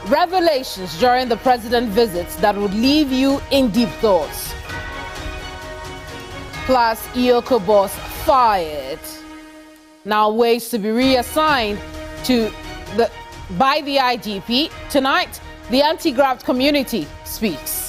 Revelations during the president visits that would leave you in deep thoughts. Plus, Iyoko boss fired. Now ways to be reassigned by the IGP. Tonight, the anti-graft community speaks.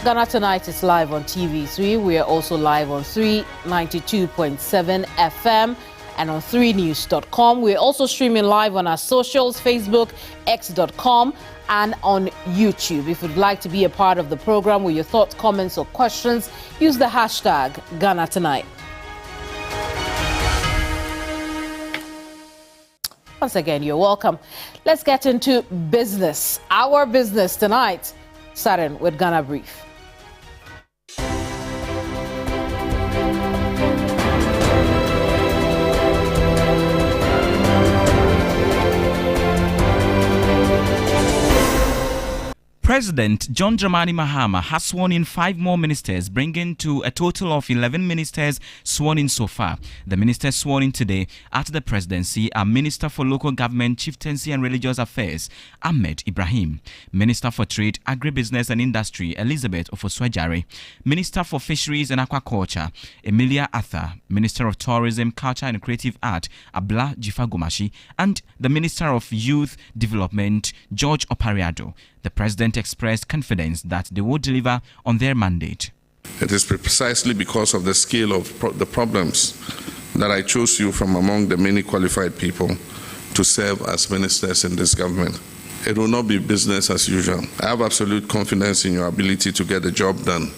GhanaTonight is live on TV3. We are also live on 392.7 FM and on 3news.com. We're also streaming live on our socials, Facebook, x.com, and on YouTube. If you'd like to be a part of the program with your thoughts, comments, or questions, use the hashtag GhanaTonight. Once again, you're welcome. Let's get into business. Our business tonight, starting with Ghana Brief. President John Dramani Mahama has sworn in 5 more ministers, bringing to a total of 11 ministers sworn in so far. The ministers sworn in today at the presidency are Minister for Local Government, Chieftaincy and Religious Affairs, Ahmed Ibrahim; Minister for Trade, Agribusiness and Industry, Elizabeth Ofoswajare; Minister for Fisheries and Aquaculture, Emilia Arthur; Minister of Tourism, Culture and Creative Art, Abla Jifagomashi; and the Minister of Youth Development, George Opariado. The president expressed confidence that they will deliver on their mandate. It is precisely because of the scale of the problems that I chose you from among the many qualified people to serve as ministers in this government. It will not be business as usual. I have absolute confidence in your ability to get the job done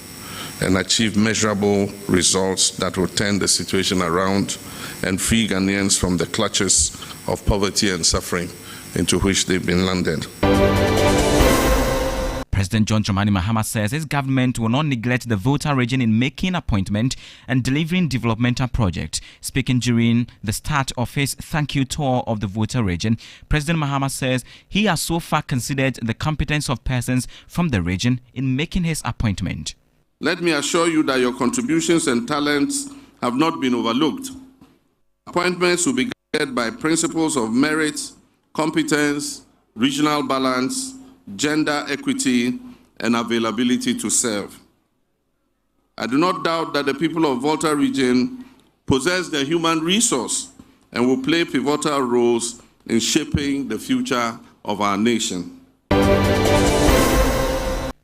and achieve measurable results that will turn the situation around and free Ghanaians from the clutches of poverty and suffering into which they've been landed. President John Dramani Mahama says his government will not neglect the Volta region in making appointment and delivering developmental projects. Speaking during the start of his thank you tour of the Volta region, President Mahama says he has so far considered the competence of persons from the region in making his appointment. Let me assure you that your contributions and talents have not been overlooked. Appointments will be guided by principles of merit, competence, regional balance, gender equity, and availability to serve. I do not doubt that the people of Volta region possess the human resource and will play pivotal roles in shaping the future of our nation.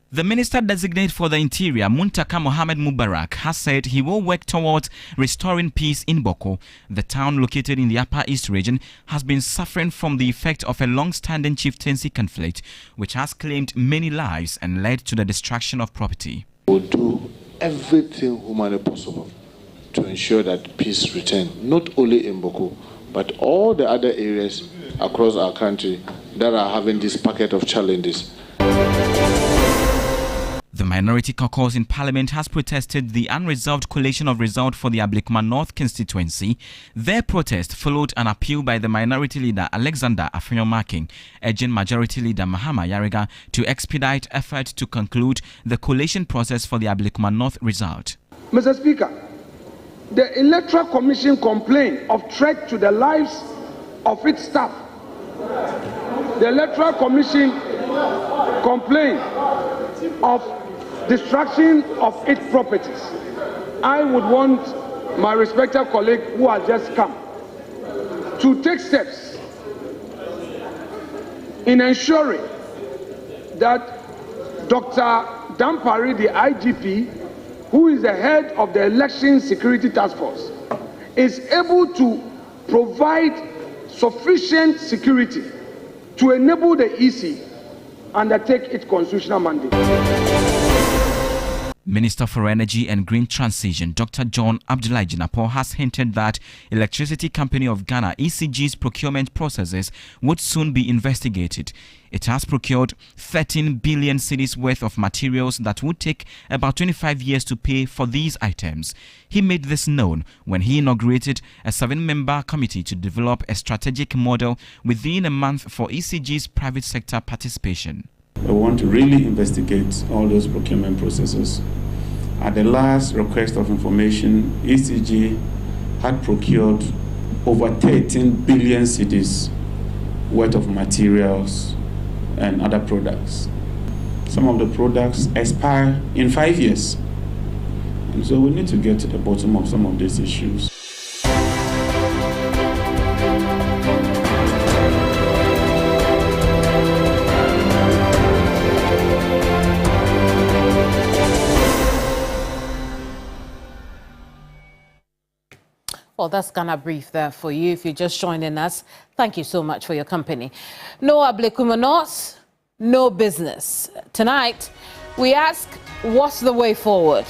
The Minister Designate for the Interior, Muntaka Mohamed Mubarak, has said he will work towards restoring peace in Boko. The town located in the Upper East region has been suffering from the effect of a long-standing chieftaincy conflict, which has claimed many lives and led to the destruction of property. We'll do everything humanly possible to ensure that peace returns, not only in Boko, but all the other areas across our country that are having this packet of challenges. The minority caucus in Parliament has protested the unresolved collation of results for the Ablekuma North constituency. Their protest followed an appeal by the minority leader Alexander Afenyomaking, urging majority leader Mahama Yarega to expedite effort to conclude the collation process for the Ablekuma North result. Mr. Speaker, the Electoral Commission complained of threat to the lives of its staff. The Electoral Commission complained of destruction of its properties. I would want my respected colleague who has just come to take steps in ensuring that Dr. Dampari, the IGP, who is the head of the Election Security Task Force, is able to provide sufficient security to enable the EC undertake its constitutional mandate. Minister for Energy and Green Transition, Dr. John Abdullahi Jinapor, has hinted that Electricity Company of Ghana, ECG's procurement processes would soon be investigated. It has procured 13 billion cedis worth of materials that would take about 25 years to pay for these items. He made this known when he inaugurated a 7-member committee to develop a strategic model within a month for ECG's private sector participation. I want to really investigate all those procurement processes At the last request of information, ECG had procured over 13 billion cedis worth of materials and other products. Some of the products expire in 5 years. And so we need to get to the bottom of some of these issues. Well, that's Ghana Brief there for you. If you're just joining us, thank you so much for your company. No Ablekuma North, no business. Tonight, we ask, what's the way forward?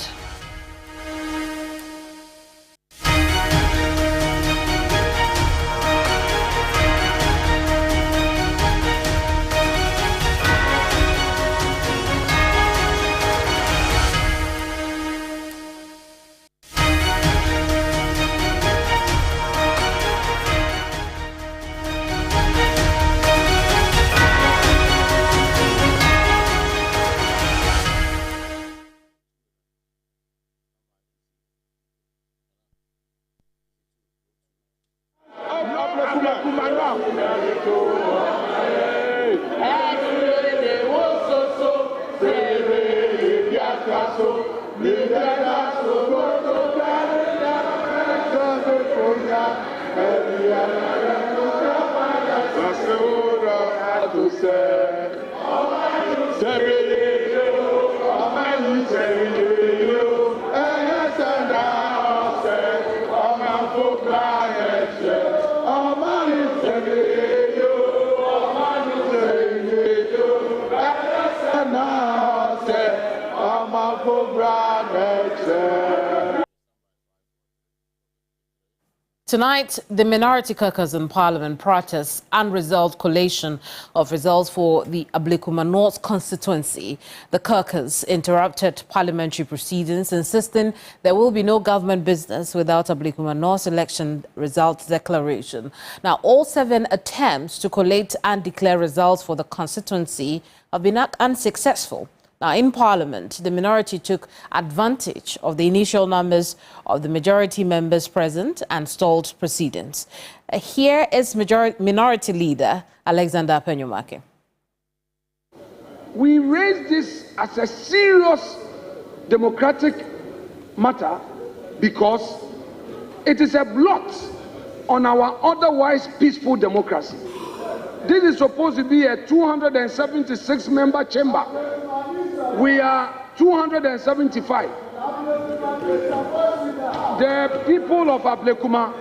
Tonight, the minority caucus in Parliament protests unresolved collation of results for the Ablekuma North constituency. The caucus interrupted parliamentary proceedings, insisting there will be no government business without Ablekuma North's election results declaration. Now, all 7 attempts to collate and declare results for the constituency have been unsuccessful. Now, in Parliament, the minority took advantage of the initial numbers of the majority members present and stalled proceedings. Here is minority leader Alexander Penyomake. We raise this as a serious democratic matter because it is a blot on our otherwise peaceful democracy. This is supposed to be a 276-member chamber. We are 275. The people of Ablekuma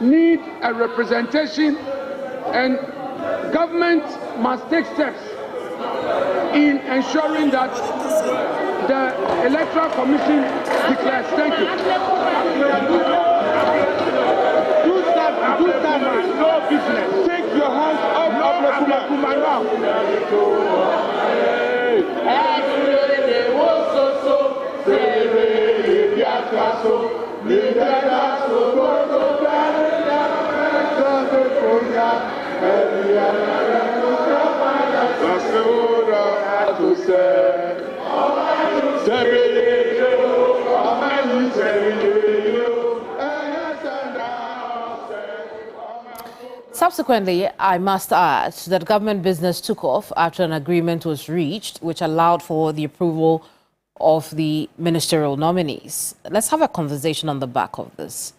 need a representation, and government must take steps in ensuring that the Electoral Commission declares. Thank you. Do that, no business. Take your hands off Ablekuma now. Subsequently, I must add that government business took off after an agreement was reached, which allowed for the approval of the ministerial nominees. Let's have a conversation on the back of this.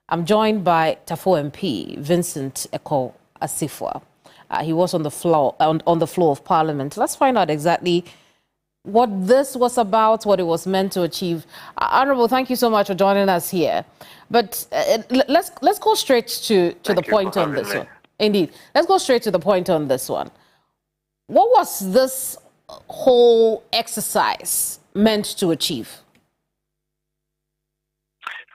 I'm joined by Tafo MP Vincent Eko Asifwa. He was on the floor of Parliament. Let's find out exactly what this was about, what it was meant to achieve. Honourable, thank you so much for joining us here. But let's go straight to the point on this one. Indeed, let's go straight to the point on this one. What was this whole exercise meant to achieve?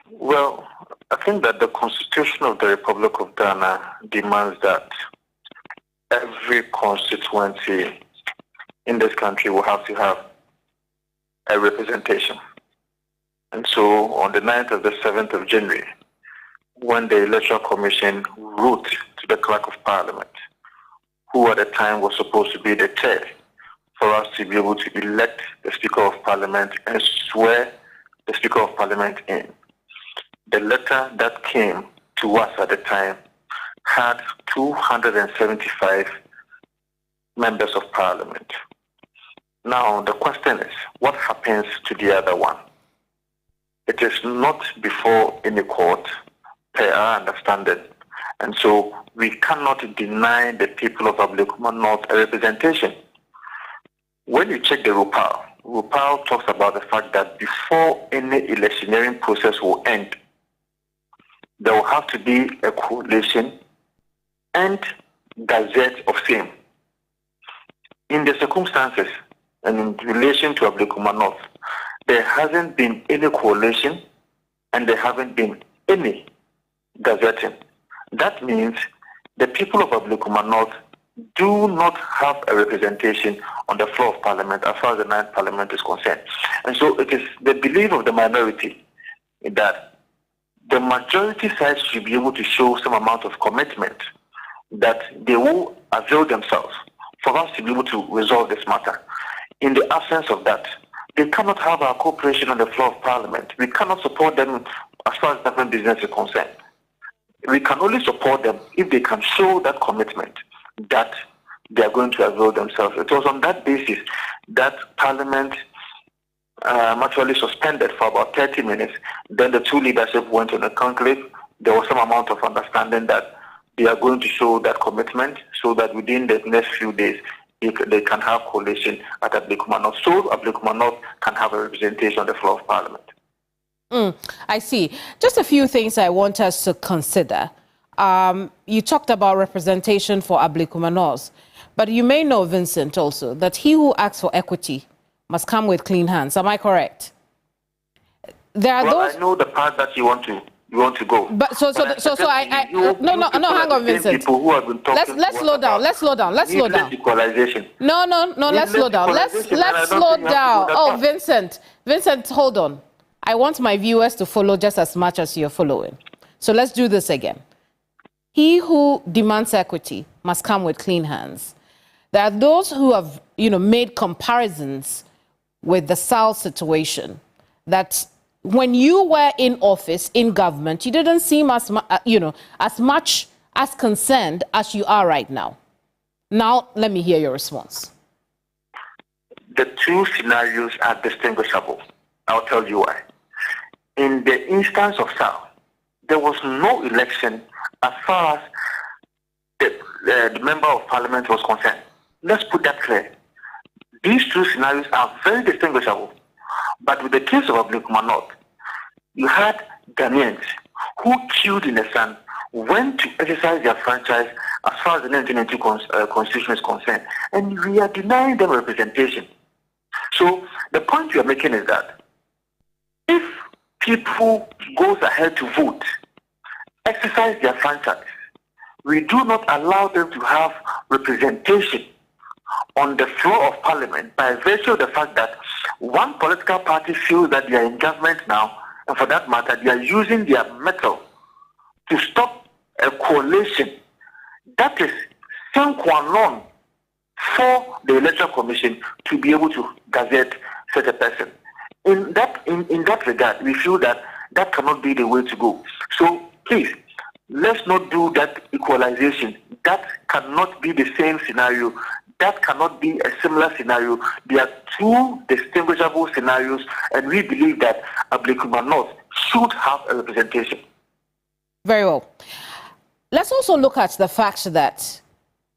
Well, I think that the Constitution of the Republic of Ghana demands that every constituency in this country will have to have a representation. And so on the 9th of the 7th of January, when the Electoral Commission wrote to the Clerk of Parliament, who at the time was supposed to be the chair, for us to be able to elect the Speaker of Parliament and swear the Speaker of Parliament in. The letter that came to us at the time had 275 members of Parliament. Now, the question is, what happens to the other one? It is not before any court, per our understanding. And so we cannot deny the people of Ablekuma North a representation. When you check the RUPAL talks about the fact that before any electioneering process will end, there will have to be a coalition and gazette of same. In the circumstances and in relation to Ablekuma North, there hasn't been any coalition and there haven't been any gazetting. That means the people of Ablekuma North do not have a representation on the floor of Parliament as far as the 9th Parliament is concerned. And so it is the belief of the minority that the majority side should be able to show some amount of commitment that they will avail themselves for us to be able to resolve this matter. In the absence of that, they cannot have our cooperation on the floor of Parliament. We cannot support them as far as government business is concerned. We can only support them if they can show that commitment that they are going to avail themselves. It was on that basis that Parliament actually suspended for about 30 minutes. Then the two leadership went on a conclave. There was some amount of understanding that they are going to show that commitment so that within the next few days they can have coalition at Ablekuma North. So Ablekuma North can have a representation on the floor of Parliament. I see. Just a few things I want us to consider. You talked about representation for Ablekuma North, but you may know, Vincent, also, that he who asks for equity must come with clean hands. Am I correct? There are those. I know the part that you want to go. But no, hang on, Vincent. Let's slow down. Let's slow down. Let's slow down. No, let's slow down. Let's slow down. Oh, Vincent, hold on. I want my viewers to follow just as much as you're following. So let's do this again. He who demands equity must come with clean hands. There are those who have, made comparisons with the South situation, that when you were in office, in government, you didn't seem as much as concerned as you are right now. Now, let me hear your response. The two scenarios are distinguishable. I'll tell you why. In the instance of South, there was no election as far as the member of Parliament was concerned. Let's put that clear. These two scenarios are very distinguishable. But with the case of Ablekuma North, you had Ghanaians who queued in the sun, went to exercise their franchise as far as the 1992 constitution is concerned, and we are denying them representation. So the point we are making is that if people goes ahead to vote, exercise their franchise, we do not allow them to have representation on the floor of Parliament by virtue of the fact that one political party feels that they are in government now, and for that matter, they are using their metal to stop a coalition. That is sine qua non for the Electoral Commission to be able to gazette such a person. In that regard, we feel that that cannot be the way to go. So please, let's not do that equalization. That cannot be the same scenario. That cannot be a similar scenario. There are two distinguishable scenarios, and we believe that Ablekuma North should have a representation. Very well. Let's also look at the fact that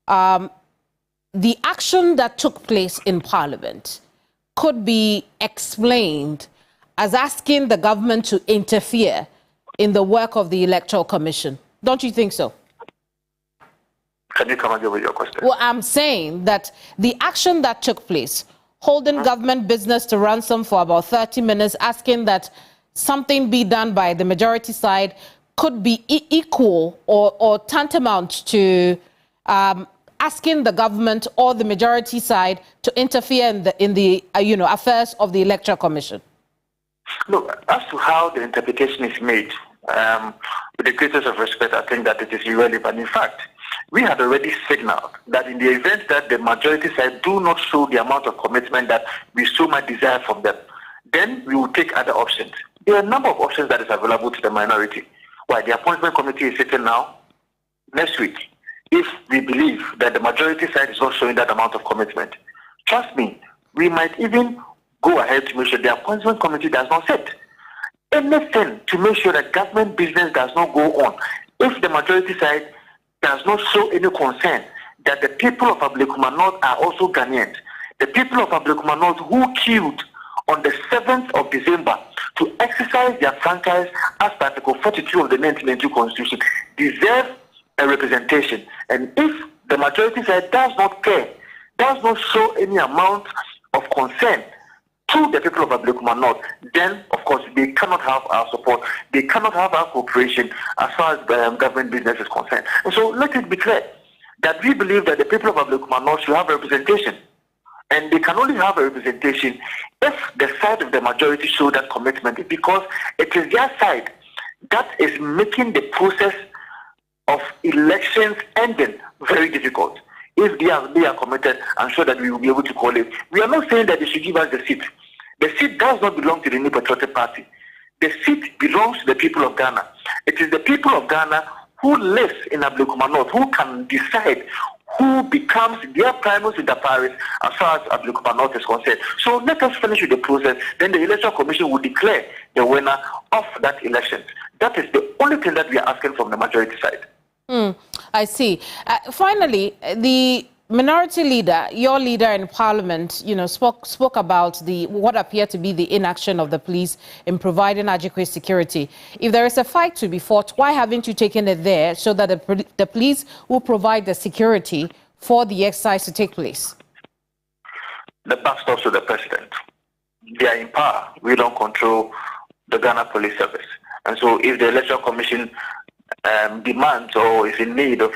the action that took place in Parliament could be explained as asking the government to interfere in the work of the Electoral Commission. Don't you think so? Can you come again with your question? Well, I'm saying that the action that took place, holding government business to ransom for about 30 minutes, asking that something be done by the majority side, could be equal or tantamount to asking the government or the majority side to interfere in the affairs of the Electoral Commission. Look, as to how the interpretation is made, with the greatest of respect, I think that it is irrelevant. In fact, we had already signaled that in the event that the majority side do not show the amount of commitment that we so much desire from them, then we will take other options. There are a number of options that is available to the minority. Why the appointment committee is sitting now, next week, if we believe that the majority side is not showing that amount of commitment, trust me, we might even go ahead to make sure the appointment committee does not sit. Anything to make sure that government business does not go on. If the majority side does not show any concern that the people of Ablekuma North are also Ghanaians, the people of Ablekuma North who queued on the 7th of December to exercise their franchise as per Article 42 of the 1992 Constitution deserve a representation. And if the majority side does not care, does not show any amount of concern to the people of Ablekuma North, then of course they cannot have our support, they cannot have our cooperation as far as government business is concerned. And so let it be clear that we believe that the people of Ablekuma North should have representation. And they can only have a representation if the side of the majority show that commitment, because it is their side that is making the process of elections ending very difficult. If they are committed, I'm sure that we will be able to call it. We are not saying that they should give us the seat. The seat does not belong to the New Patriotic Party. The seat belongs to the people of Ghana. It is the people of Ghana who lives in Ablekuma North who can decide who becomes their primus inter pares as far as Ablekuma North is concerned. So let us finish with the process. Then the Electoral Commission will declare the winner of that election. That is the only thing that we are asking from the majority side. I see. Finally, the minority leader, your leader in Parliament, spoke about what appeared to be the inaction of the police in providing adequate security. If there is a fight to be fought, why haven't you taken it there so that the police will provide the security for the exercise to take place? The buck stops with the president. They are in power. We don't control the Ghana Police Service. And so if the Electoral Commission demands or is in need of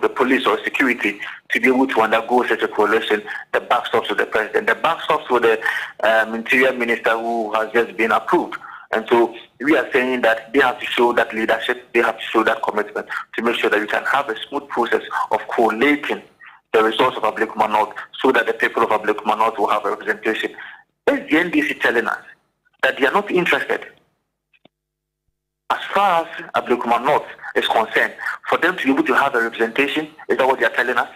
the police or security to be able to undergo such a coalition, the buck stops with the president. The buck stops with the interior minister who has just been approved. And so we are saying that they have to show that leadership, they have to show that commitment to make sure that we can have a smooth process of collating the resource of Ablekuma North so that the people of Ablekuma North will have a representation. Is the NDC telling us that they are not interested? As far as Ablekuma North is concerned, for them to be able to have a representation, is that what they are telling us?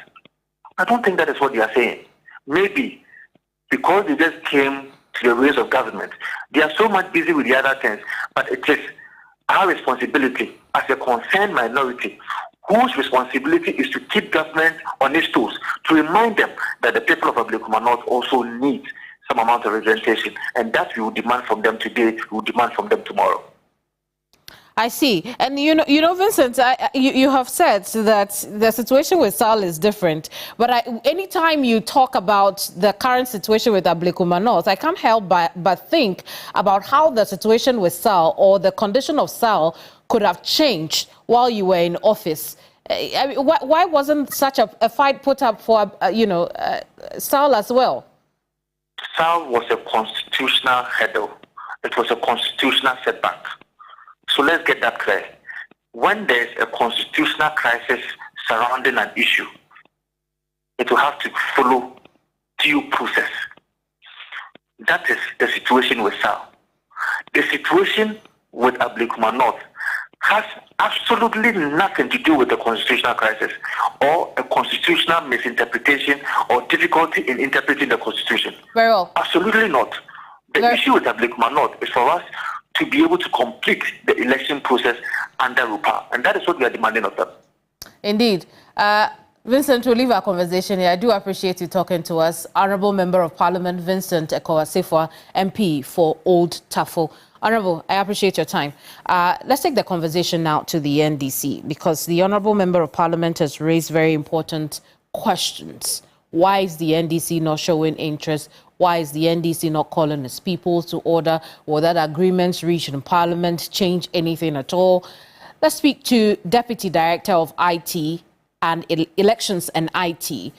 I don't think that is what they are saying. Maybe because they just came to the ways of government, they are so much busy with the other things, but it is our responsibility as a concerned minority whose responsibility is to keep government on its toes, to remind them that the people of Ablekuma North also need some amount of representation, and that we will demand from them today, we will demand from them tomorrow. I see. And you know, Vincent, you have said that the situation with SAL is different. But anytime you talk about the current situation with Ablekuma North, I can't help but think about how the situation with SAL or the condition of SAL could have changed while you were in office. I mean, why wasn't such a fight put up for, SAL as well? SAL was a constitutional hurdle. It was a constitutional setback. So let's get that clear. When there's a constitutional crisis surrounding an issue, it will have to follow due process. That is the situation with SAL. The situation with Ablekuma North has absolutely nothing to do with the constitutional crisis or a constitutional misinterpretation or difficulty in interpreting the Constitution. Very well. Absolutely not. The issue with Ablekuma North is for us to be able to complete the election process under RUPA. And that is what we are demanding of them. Indeed. Vincent, we'll leave our conversation here. I do appreciate you talking to us. Honourable Member of Parliament Vincent Ekowasefua, MP for Old Tafo. Honourable, I appreciate your time. Let's take the conversation now to the NDC, because the Honourable Member of Parliament has raised very important questions. Why is the NDC not showing interest? Why is the NDC not calling its people to order? Will that agreements reached in Parliament change anything at all? Let's speak to Deputy Director of IT and Elections and IT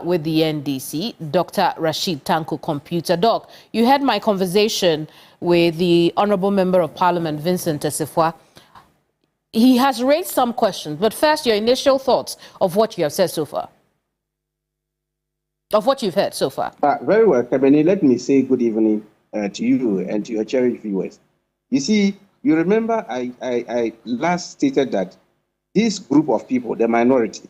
with the NDC, Dr. Rashid Tanku Computer. Doc, you had my conversation with the Honourable Member of Parliament, Vincent Ekowasefua. He has raised some questions, but first, your initial thoughts of what you have said so far. Of what you've heard so far. Very well, Kabeni. Let me say good evening to you and to your cherished viewers. You see, you remember I last stated that this group of people, the minority,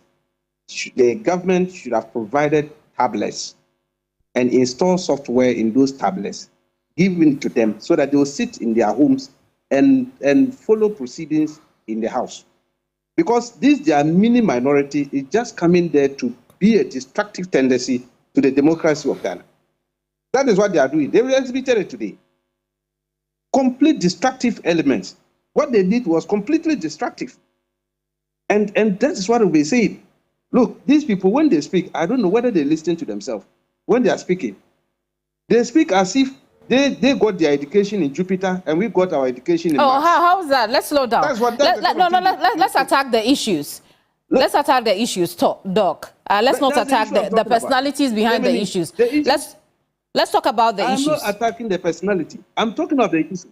the government should have provided tablets and install software in those tablets, given to them so that they will sit in their homes and follow proceedings in the house. Because this, their mini minority, is just coming there to be a destructive tendency to the democracy of Ghana. That is what they are doing. They exhibited it today. Complete destructive elements. What they did was completely destructive. And that is what we say. Look, these people, when they speak, I don't know whether they listen to themselves. When they are speaking, they speak as if they got their education in Jupiter and we got our education in Mars. How is that? Let's slow down. Let's attack the issues. Let's attack the issues, Doc. Let's not attack the personalities behind the issues. Let's talk about the issues. I'm not attacking the personality. I'm talking about the issue.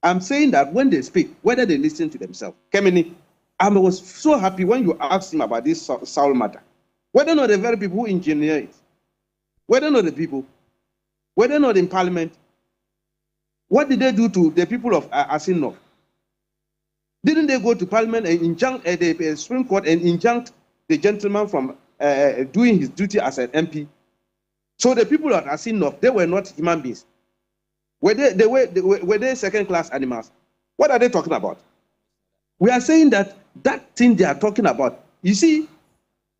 I'm saying that when they speak, whether they listen to themselves. Kemini, I was so happy when you asked him about this Saul matter. Whether or not the very people who engineer it, whether or not the people, whether or not in Parliament, what did they do to the people of Asin North? Didn't they go to Parliament and injunct the Supreme Court and injunct the gentleman from doing his duty as an MP? So the people of Asin North, they were not human beings. Were they second-class animals? What are they talking about? We are saying that thing they are talking about, you see,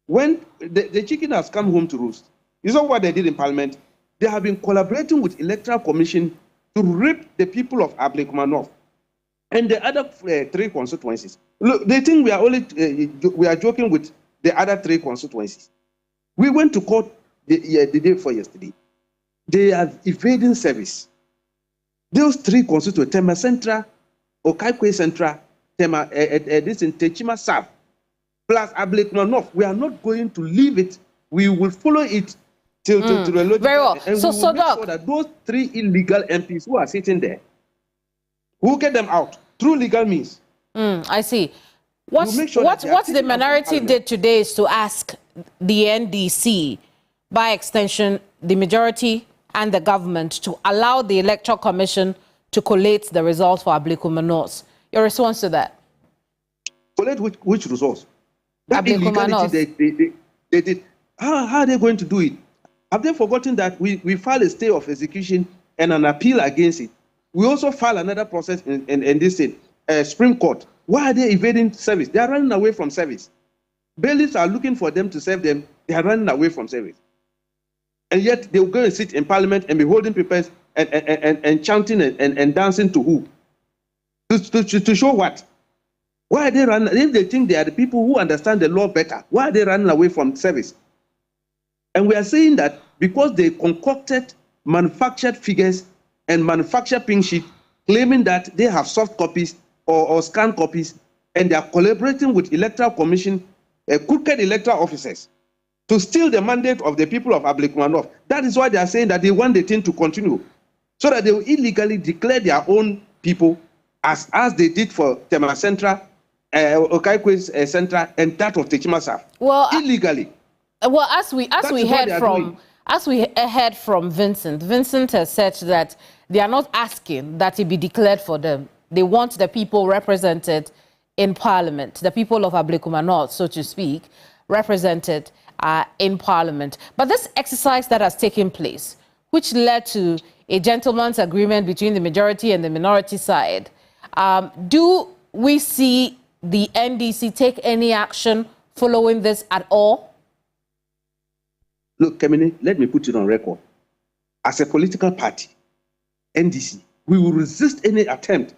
when the chicken has come home to roost, you saw what they did in Parliament. They have been collaborating with Electoral Commission to rip the people of Ablekuma North and the other 3 constituencies. Look, they think we are joking with the other 3 constituencies. We went to court the day before yesterday. They are evading service. Those 3 constituencies, Tema Central, Okaikwe Central, Tema, this in Techima South, plus Ablekuma North. We are not going to leave it. We will follow it till the logical. Very well. And so, we will make sure that those 3 illegal MPs who are sitting there, we'll get them out through legal means. I see. What the minority did today is to ask the NDC, by extension, the majority and the government, to allow the Electoral Commission to collate the results for Ablekuma North. Your response to that? Collate which results? That Ablekuma North. They did. How are they going to do it? Have they forgotten that we filed a stay of execution and an appeal against it? We also filed another process in this Supreme Court. Why are they evading service? They are running away from service. Bailiffs are looking for them to serve them. They are running away from service. And yet they will go and sit in Parliament and be holding papers and chanting and dancing to who? To show what? Why are they running? If they think they are the people who understand the law better, why are they running away from service? And we are saying that because they concocted manufactured figures and manufactured pink sheet, claiming that they have soft copies or scanned copies, and they are collaborating with Electoral Commission, crooked electoral officers, to steal the mandate of the people of Ablekuma North. That is why they are saying that they want the thing to continue, so that they will illegally declare their own people, as they did for Tema Central, Okaikwe Central, and that of Techima South. Well, illegally. Well, as we heard from Vincent has said that they are not asking that it be declared for them. They want the people represented in Parliament, the people of Ablekuma North, so to speak, represented in Parliament. But this exercise that has taken place, which led to a gentleman's agreement between the majority and the minority side, do we see the NDC take any action following this at all? Look, Kemini, let me put it on record. As a political party, NDC, we will resist any attempt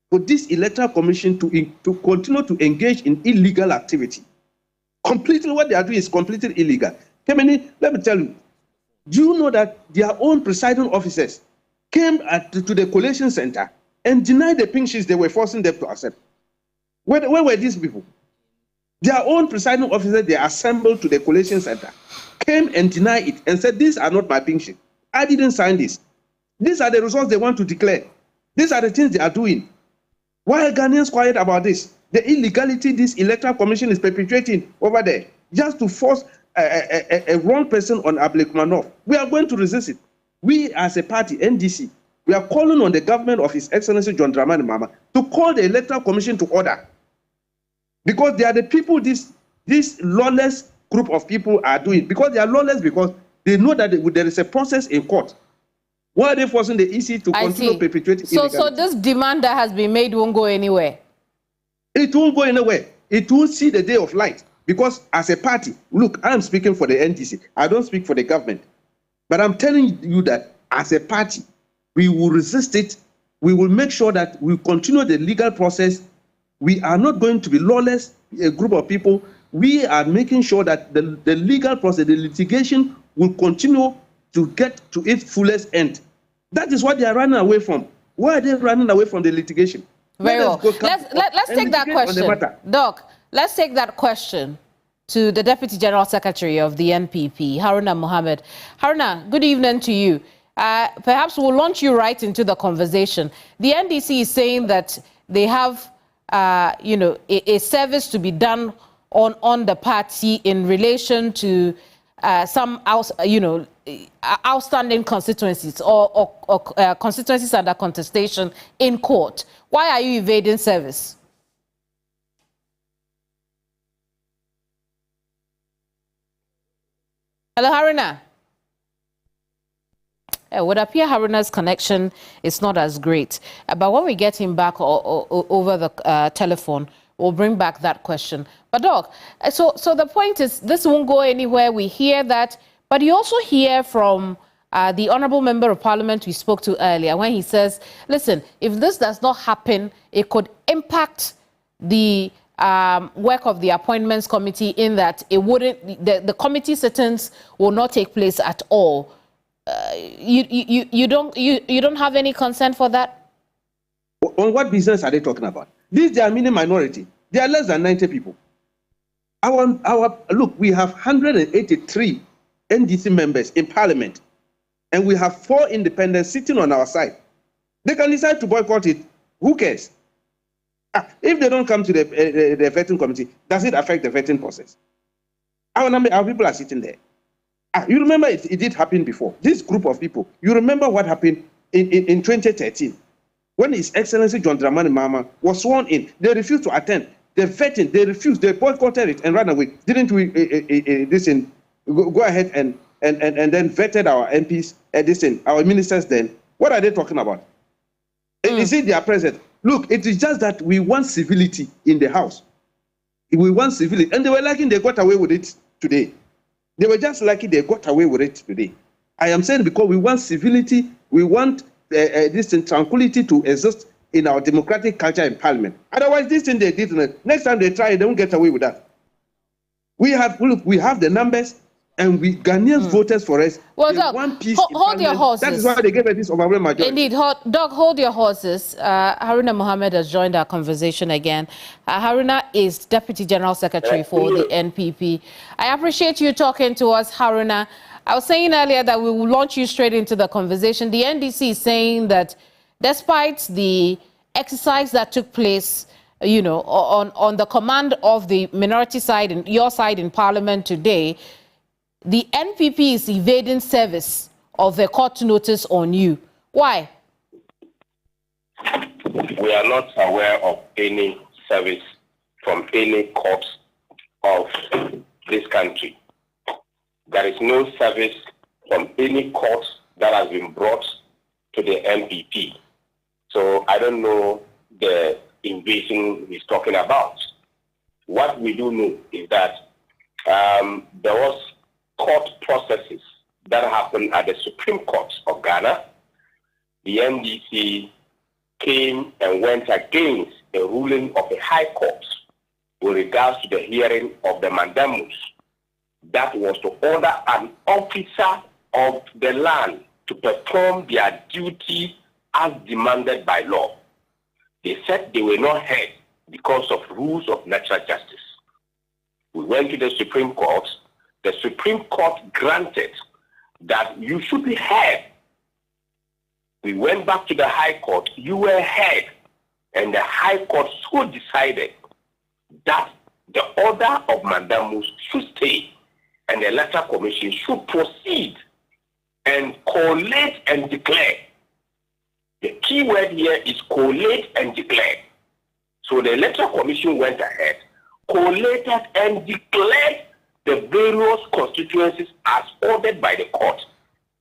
for this Electoral Commission to continue to engage in illegal activity. Completely, what they are doing is completely illegal. Kemini, let me tell you, do you know that their own presiding officers came to the collation center and denied the pink sheets they were forcing them to accept? Where were these people? Their own presiding officers, they assembled to the collation center, came and denied it and said, these are not my pink sheets. I didn't sign this. These are the results they want to declare. These are the things they are doing. Why are Ghanaians quiet about this? The illegality this Electoral Commission is perpetrating over there, just to force a wrong person on Ablekuma North. We are going to resist it. we as a party, NDC, we are calling on the government of His Excellency John Dramani Mahama to call the Electoral Commission to order. Because they are the people this lawless group of people are doing. Because they are lawless because they know that there is a process in court. Why are they forcing the EC to continue perpetuating illegality? So this demand that has been made won't go anywhere? It won't go anywhere. It won't see the day of light. Because as a party, look, I'm speaking for the NDC. I don't speak for the government. But I'm telling you that as a party, we will resist it. We will make sure that we continue the legal process. We are not going to be lawless, a group of people. We are making sure that the legal process, the litigation will continue to get to its fullest end. That is what they are running away from. Why are they running away from the litigation? Very well. Let's take that question. Doc, let's take that question to the Deputy General Secretary of the NPP, Haruna Mohammed. Haruna, good evening to you. Perhaps we'll launch you right into the conversation. The NDC is saying that they have, a service to be done on the party in relation to some, outstanding constituencies or constituencies under contestation in court. Why are you evading service? Hello, Haruna. It would appear Haruna's connection is not as great. But when we get him back over the telephone, we'll bring back that question. But Doc, so the point is, this won't go anywhere. We hear that. But you also hear from the Honourable Member of Parliament we spoke to earlier when he says, listen, if this does not happen, it could impact the work of the Appointments Committee in that it wouldn't, the committee sittings will not take place at all. You don't have any concern for that? On what business are they talking about? They are mini minority. They are less than 90 people. Look, we have 183 NDC members in Parliament, and we have 4 independents sitting on our side. They can decide to boycott it. Who cares? If they don't come to the vetting committee, does it affect the vetting process? Our people are sitting there. You remember it did happen before. This group of people, you remember what happened in 2013 when His Excellency John Dramani Mahama was sworn in. They refused to attend. The vetting, they refused. They boycotted it and ran away. Didn't we go ahead and then vetted our MPs, our ministers then? What are they talking about? Is it their president? Look, it is just that we want civility in the house. We want civility. And they were lucky they got away with it today. They were just lucky they got away with it today. I am saying because we want civility, we want tranquility to exist in our democratic culture in Parliament. Otherwise, this thing they did, next time they try, they won't get away with that. We have the numbers, and Ghanaians voters for us. Well, Doc, hold your horses. That is why they gave us this overwhelming majority. Indeed, Doc, hold your horses. Haruna Mohammed has joined our conversation again. Haruna is Deputy General Secretary for the NPP. I appreciate you talking to us, Haruna. I was saying earlier that we will launch you straight into the conversation. The NDC is saying that despite the exercise that took place, on the command of the minority side and your side in Parliament today, the NPP is evading service of the court notice on you. Why? We are not aware of any service from any court of this country. There is no service from any court that has been brought to the NPP. So I don't know the invasion he's talking about. What we do know is that there was court processes that happened at the Supreme Court of Ghana. The NDC came and went against a ruling of the High Court with regards to the hearing of the mandamus. That was to order an officer of the land to perform their duty as demanded by law. They said they were not heard because of rules of natural justice. We went to the Supreme Court. The Supreme Court granted that you should be heard. We went back to the High Court. You were heard. And the High Court so decided that the order of mandamus should stay and the Electoral Commission should proceed and collate and declare. The key word here is collate and declare. So the Electoral Commission went ahead, collated and declared the various constituencies as ordered by the court,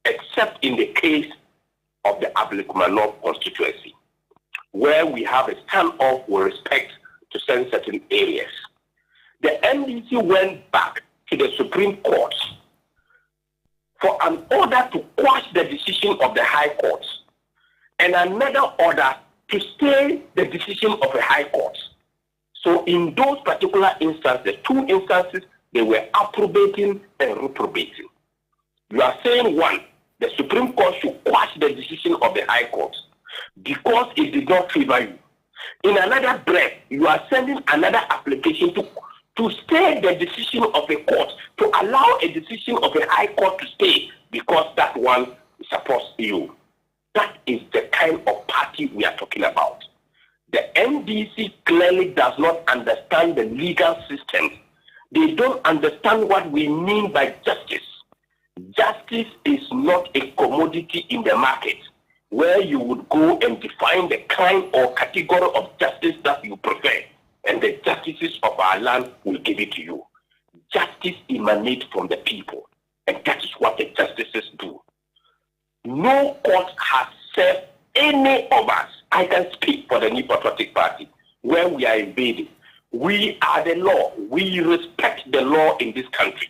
except in the case of the Ablekuma North constituency, where we have a standoff with respect to certain areas. The NDC went back to the Supreme Court for an order to quash the decision of the High Court and another order to stay the decision of the High Court. So in those particular instances, 2 instances, they were approbating and reprobating. You are saying, one, the Supreme Court should quash the decision of the High Court because it did not favor you. In another breath, you are sending another application to stay the decision of the court, to allow a decision of the High Court to stay because that one supports you. That is the kind of party we are talking about. The NDC clearly does not understand the legal system. They don't understand what we mean by justice. Justice is not a commodity in the market where you would go and define the kind or category of justice that you prefer, and the justices of our land will give it to you. Justice emanates from the people, and that is what the justices do. No court has served any of us. I can speak for the New Patriotic Party, where we are invaded. We are the law. We respect the law in this country.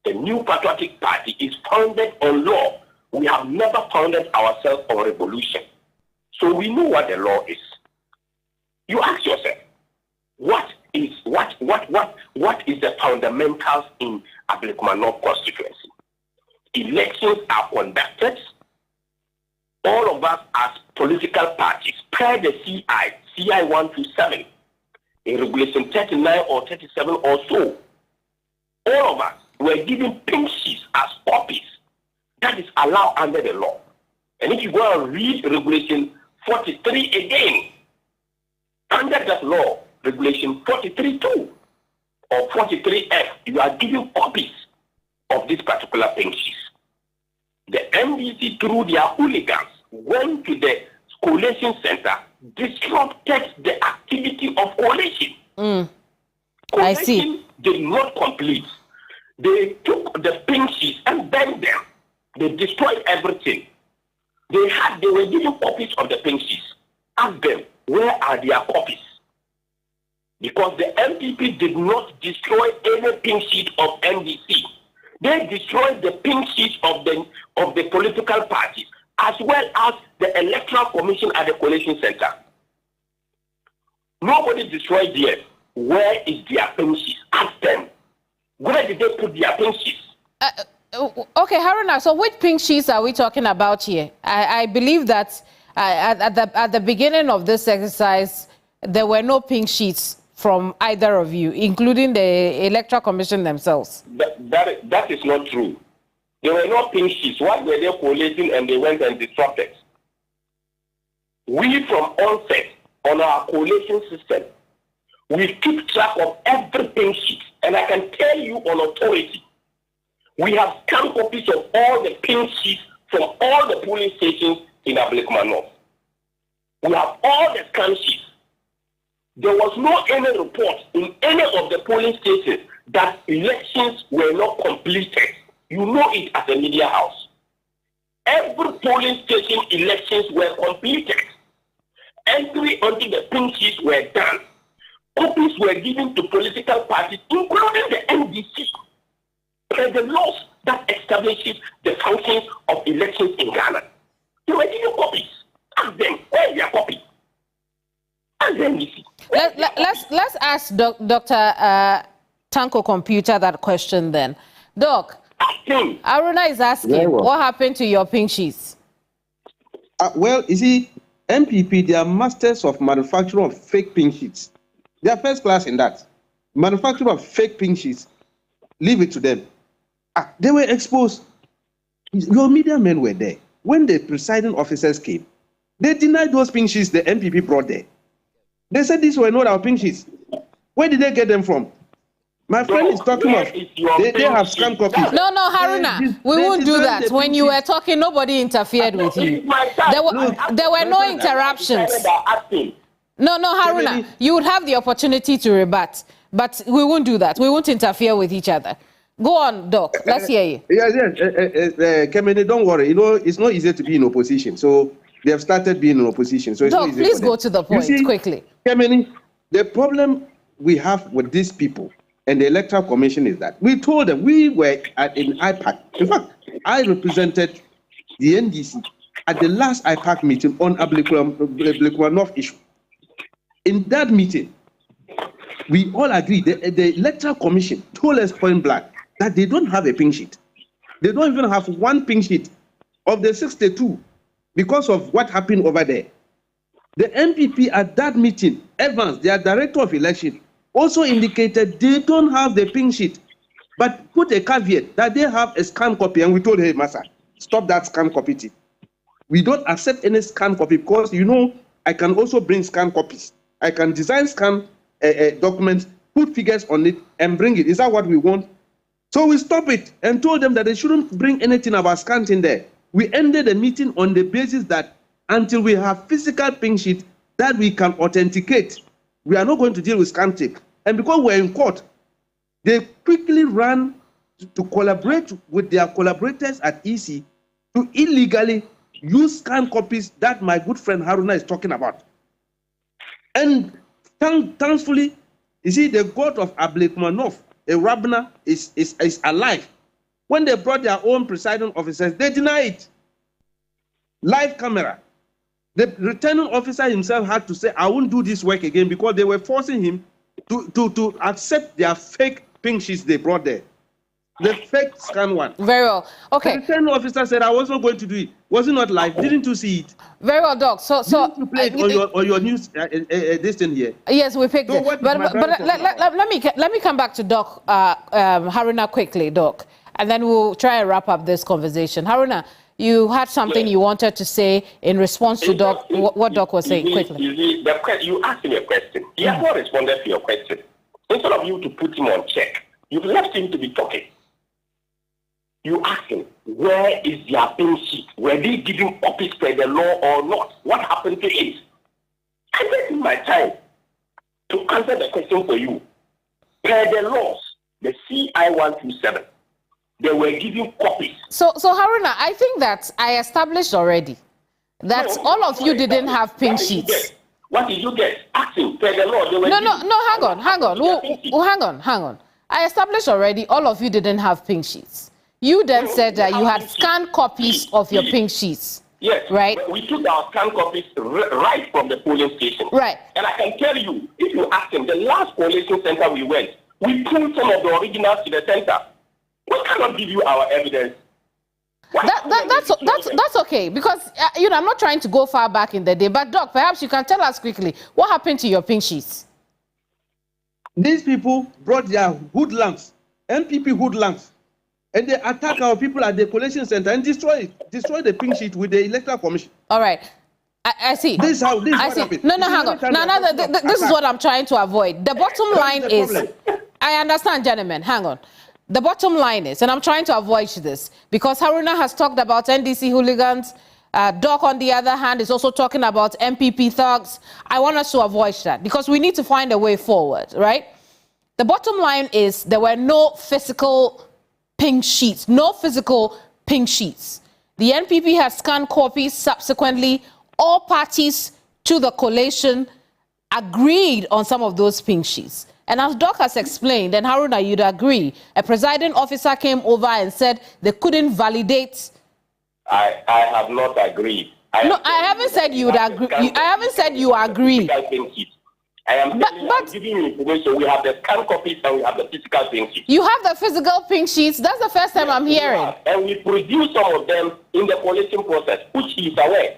The New Patriotic Party is founded on law. We have never founded ourselves on revolution. So we know what the law is. You ask yourself, what is the fundamentals in Ablekuma North constituency? Elections are conducted. All of us as political parties, per the CI 127, in Regulation 39 or 37 or so, all of us were given pink sheets as copies. That is allowed under the law. And if you go and read Regulation 43 again, under that law, Regulation 43.2 or 43F, you are given copies of this particular pink sheets. The NDC, through their hooligans, went to the collation center, disrupted the activity of collation. I see. Did not complete. They took the pink sheets and burned them. They destroyed everything. They were given copies of the pink sheets. Ask them, where are their copies? Because the MPP did not destroy any pink sheet of NDC. They destroyed the pink sheets of the political parties, as well as the Electoral Commission at the collation center. Nobody destroyed theirs. Where is their pink sheets? Ask them. Where did they put their pink sheets? Okay, Haruna, so which pink sheets are we talking about here? I believe that at the beginning of this exercise, there were no pink sheets from either of you, including the Electoral Commission themselves. That is not true. There were no pink sheets. Why were they collating and they went and disrupted? We, from onset, on our collation system, we keep track of every pink sheet. And I can tell you on authority, we have scanned copies of all the pink sheets from all the polling stations in Ablekuma North. We have all the scan sheets. There was no any report in any of the polling stations that elections were not completed. You know it as a media house. Every polling station elections were completed. Entry onto the pink sheets were done. Copies were given to political parties, including the NDC, per the laws that establishes the functions of elections in Ghana. They were given copies. Ask them, where is their copy? Ask the NDC. Let's ask Dr. Tanko Computer that question then. Doc, Aruna is asking, what happened to your pink sheets? Well, you see, MPP, they are masters of manufacturing of fake pink sheets. They are first class in that. Manufacturing of fake pink sheets, leave it to them. They were exposed. Your media men were there. When the presiding officers came, they denied those pink sheets the MPP brought there. They said these were not our pink sheets. Where did they get them from? My friend is talking of they have scanned copies. No, Haruna, we won't do that. When you were talking, nobody interfered with you. There were no interruptions. No, Haruna, you would have the opportunity to rebut, but we won't do that. We won't interfere with each other. Go on, Doc. Let's hear you. Yes. Kemeni, don't worry. You know, it's not easy to be in opposition. So they have started being in opposition. So it's Doc, not easy please go to the point quickly. Kemeni, the problem we have with these people and the Electoral Commission is that we told them we were at an IPAC. In fact, I represented the NDC at the last IPAC meeting on Ablekuma North issue. In that meeting, we all agreed, the Electoral Commission told us point blank that they don't have a pink sheet. They don't even have one pink sheet of the 62 because of what happened over there. The MPP at that meeting, Evans, their director of election, also indicated they don't have the pink sheet, but put a caveat that they have a scanned copy. And we told her, Massa, stop that scanned copy. We don't accept any scanned copy because, you know, I can also bring scanned copies. I can design scan documents, put figures on it, and bring it. Is that what we want? So we stopped it and told them that they shouldn't bring anything about scanned in there. We ended the meeting on the basis that until we have physical pink sheet that we can authenticate, we are not going to deal with scanned tape. And because we're in court, they quickly ran to collaborate with their collaborators at EC to illegally use scanned copies that my good friend Haruna is talking about. And thankfully, you see, the God of Ablekuma North, a Rabna, is alive. When they brought their own presiding officers, they denied it. Live camera. The returning officer himself had to say, I won't do this work again because they were forcing him to accept their fake pink sheets they brought there. The fake scan one. Very well. Okay. The returning officer said, I was not going to do it. Was it not live? Didn't you see it? Very well, Doc. So you play it on your news this thing here. Yes, we picked it. But let me come back to Doc Haruna quickly, Doc, and then we'll try and wrap up this conversation. Haruna, you had something you wanted to say in response to Doc, what Doc was saying. Quickly. You asked him a question. He has not responded to your question. Instead of you to put him on check, you've left him to be talking. You ask him, where is their pink sheet? Were they giving copies per the law or not? What happened to it? I gave him my time to answer the question for you. Per the laws, the CI 127, they were giving copies. So Haruna, I think that I established already that all of you didn't have pink sheets. What did you get? Ask him, per the law, they were hang on. Hang on. I established already all of you didn't have pink sheets. You then said that you had scanned copies of your pink sheets. Yes. Right? We took our scanned copies right from the polling station. Right. And I can tell you, if you ask them, the last collation center we went, we pulled some of the originals to the center. We cannot give you our evidence. That's okay, because I'm not trying to go far back in the day, but Doc, perhaps you can tell us quickly what happened to your pink sheets. These people brought their hoodlums, MPP hoodlums, and they attack our people at the collation center and destroy the pink sheet with the Electoral Commission. All right. I see. This is what happened. No, hang on. This is what I'm trying to avoid. The bottom line is, I understand, gentlemen, hang on. The bottom line is, and I'm trying to avoid this, because Haruna has talked about NDC hooligans, Doc, on the other hand, is also talking about MPP thugs. I want us to avoid that, because we need to find a way forward, right? The bottom line is there were no physical pink sheets, The NPP has scanned copies. Subsequently, all parties to the collation agreed on some of those pink sheets. And as Doc has explained, and Haruna, you'd agree, a presiding officer came over and said they couldn't validate. I have not agreed. I haven't said you'd agree. I haven't said you agree. I am giving you information. We have the scanned copies and we have the physical pink sheets. You have the physical pink sheets? That's the first time I'm hearing. And we produce some of them in the collation process, which he is aware.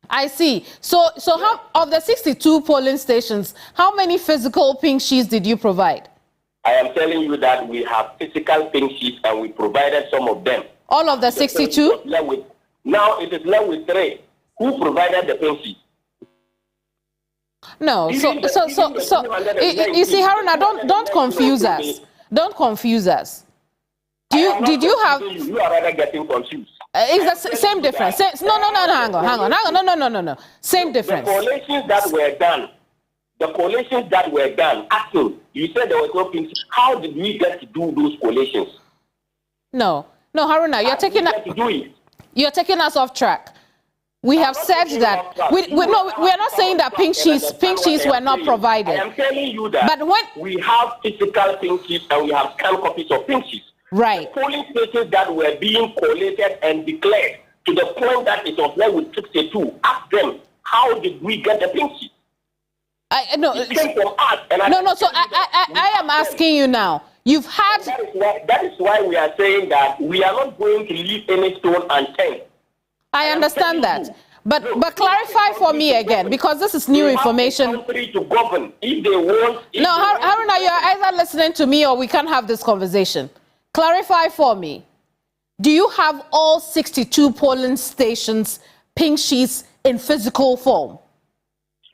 I see. So how, of the 62 polling stations, how many physical pink sheets did you provide? I am telling you that we have physical pink sheets and we provided some of them. All of the 62? Now it is left with 3. Who provided the pink sheets? No, so you see, Haruna, don't confuse us. Don't confuse us. Did you have? You are rather getting confused. It's the same difference. No, hang on. No. Same difference. The collations that were done, asking, you said there was no pinch. How did we get to do those collations? No, Haruna, you're taking us off track. We have said that we are not saying that pink sheets were not provided. I am telling you that. But when we have physical pink sheets and we have scanned copies of pink sheets. Right. The polling places that were being collated and declared to the point that it was left with 62. Ask them, how did we get the pink sheets? No. It came from us. And So I am asking you now. You've had. That is why we are saying that we are not going to leave any stone unturned. I understand that. But clarify for me again, because this is new information. Country to govern if they want. No, Haruna, you are either listening to me or we can't have this conversation. Clarify for me. Do you have all 62 polling stations pink sheets in physical form?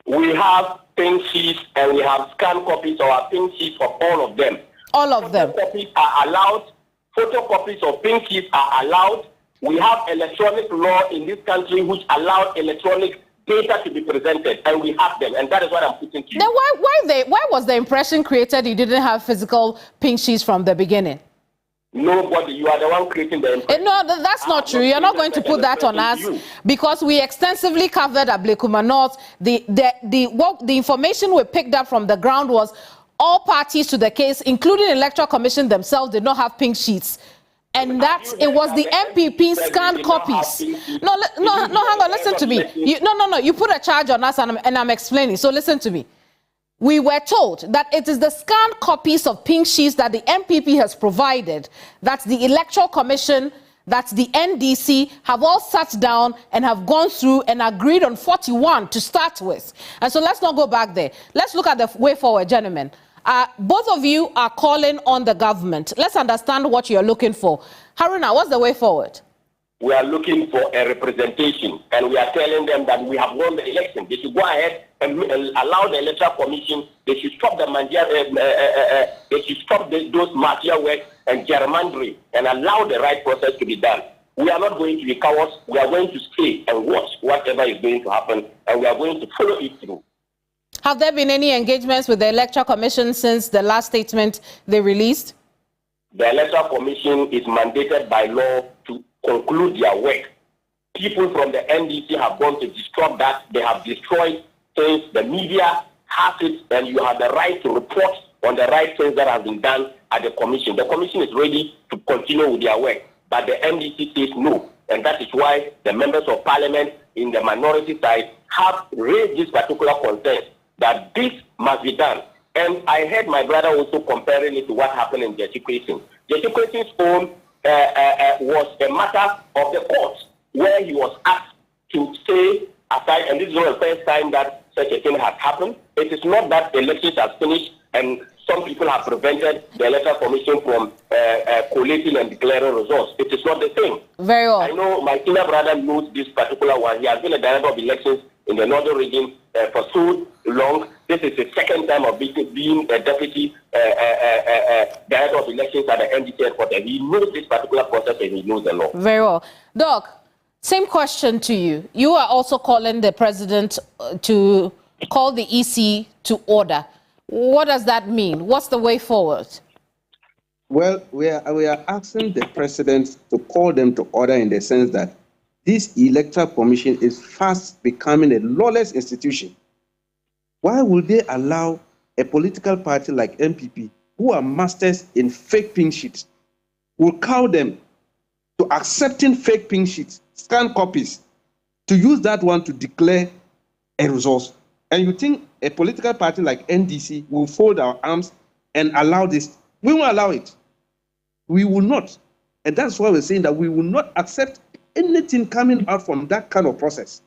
We have pink sheets and we have scanned copies of our pink sheets of all of them. All of them. Photocopies are allowed. Photocopies of pink sheets are allowed. We have electronic law in this country which allows electronic data to be presented, and we have them, and that is what I'm putting to you. Then why was the impression created you didn't have physical pink sheets from the beginning? Nobody, you are the one creating the impression. No, that's not true. You're not going to put that on us because we extensively covered Ablekuma North. The information we picked up from the ground was all parties to the case, including the Electoral Commission themselves, did not have pink sheets. And that it was the MPP scanned copies. No, hang on, listen to me. You put a charge on us and I'm explaining. So listen to me. We were told that it is the scanned copies of pink sheets that the MPP has provided, that the Electoral Commission, that the NDC have all sat down and have gone through and agreed on 41 to start with. And so let's not go back there. Let's look at the way forward, gentlemen. Both of you are calling on the government. Let's understand what you're looking for. Haruna, what's the way forward? We are looking for a representation, and we are telling them that we have won the election. They should go ahead and allow the Electoral Commission. They should stop those mafia work and gerrymandering and allow the right process to be done. We are not going to be cowards. We are going to stay and watch whatever is going to happen, and we are going to follow it through. Have there been any engagements with the Electoral Commission since the last statement they released? The Electoral Commission is mandated by law to conclude their work. People from the NDC have gone to disrupt that. They have destroyed things. The media has it, and you have the right to report on the right things that have been done at the Commission. The Commission is ready to continue with their work, but the NDC says no. And that is why the members of Parliament in the minority side have raised this particular concern, that this must be done. And I heard my brother also comparing it to what happened in Jesse Kwesing. Jesse Kwesing's own was a matter of the court, where he was asked to stay aside, and this is not the first time that such a thing has happened. It is not that the elections are finished and some people have prevented the Electoral Commission from collating and declaring results. It is not the same. Very well. I know my senior brother knows this particular one. He has been a director of elections in the northern region for so long. This is the second time of being a deputy director of elections at the NDC headquarters. He knows this particular process and he knows the law. Very well. Doc, same question to you. You are also calling the president to call the EC to order. What does that mean? What's the way forward? Well, we are asking the president to call them to order in the sense that this Electoral Commission is fast becoming a lawless institution. Why would they allow a political party like MPP, who are masters in fake pink sheets, will cow them to accepting fake pink sheets, scanned copies, to use that one to declare a result? And you think a political party like NDC will fold our arms and allow this? We won't allow it. We will not. And that's why we're saying that we will not accept anything coming out from that kind of process.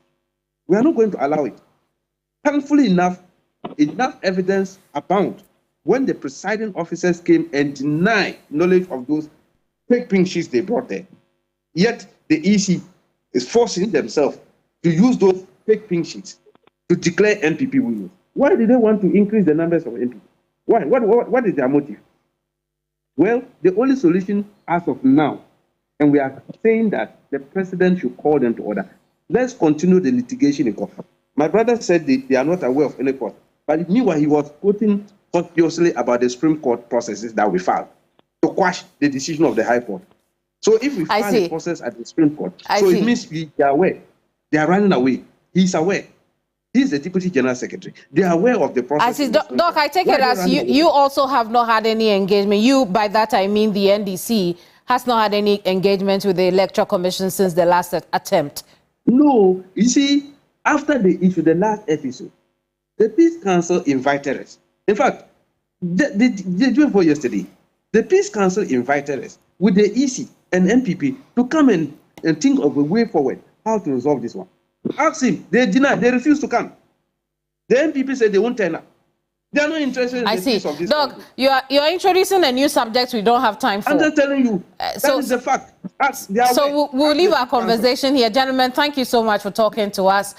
We are not going to allow it. Thankfully enough evidence abound when the presiding officers came and denied knowledge of those fake pink sheets they brought there. Yet the EC is forcing themselves to use those fake pink sheets to declare MPP winners. Why do they want to increase the numbers of MPs? Why? What is their motive? Well, the only solution as of now, and we are saying that the president should call them to order. Let's continue the litigation in court. My brother said they are not aware of any court, but meanwhile he was quoting obviously about the Supreme Court processes that we filed to quash the decision of the High Court. So if we file a process at the Supreme Court, it means we are aware. They are running away. He's aware. He's the Deputy General Secretary. They are aware of the process. I see. Doc, I take it as you also have not had any engagement. You, by that I mean the NDC, has not had any engagement with the Electoral Commission since the last attempt. No. You see, after they issued the last episode, the Peace Council invited us. In fact, they do it for yesterday. The Peace Council invited us with the EC and NPP to come and think of a way forward, how to resolve this one. Ask him. They denied. They refused to come. The NPP said they won't turn up. They are not interested in the peace of this Doc, you're introducing a new subject we don't have time for. I'm just telling you. That is the fact. We'll leave our conversation here. Gentlemen, thank you so much for talking to us.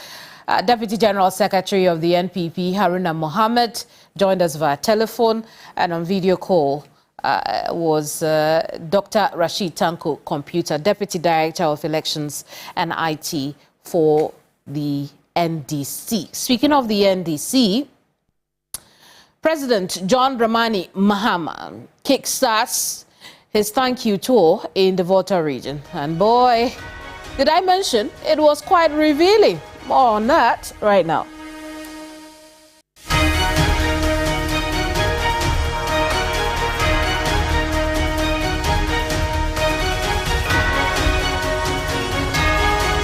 Deputy General Secretary of the NPP, Haruna Mohammed, joined us via telephone, and on video call was Dr. Rashid Tanko Computer, Deputy Director of Elections and IT for the NDC. Speaking of the NDC, President John Dramani Mahama kickstarts his thank you tour in the Volta region. And boy, did I mention, it was quite revealing. More on that right now.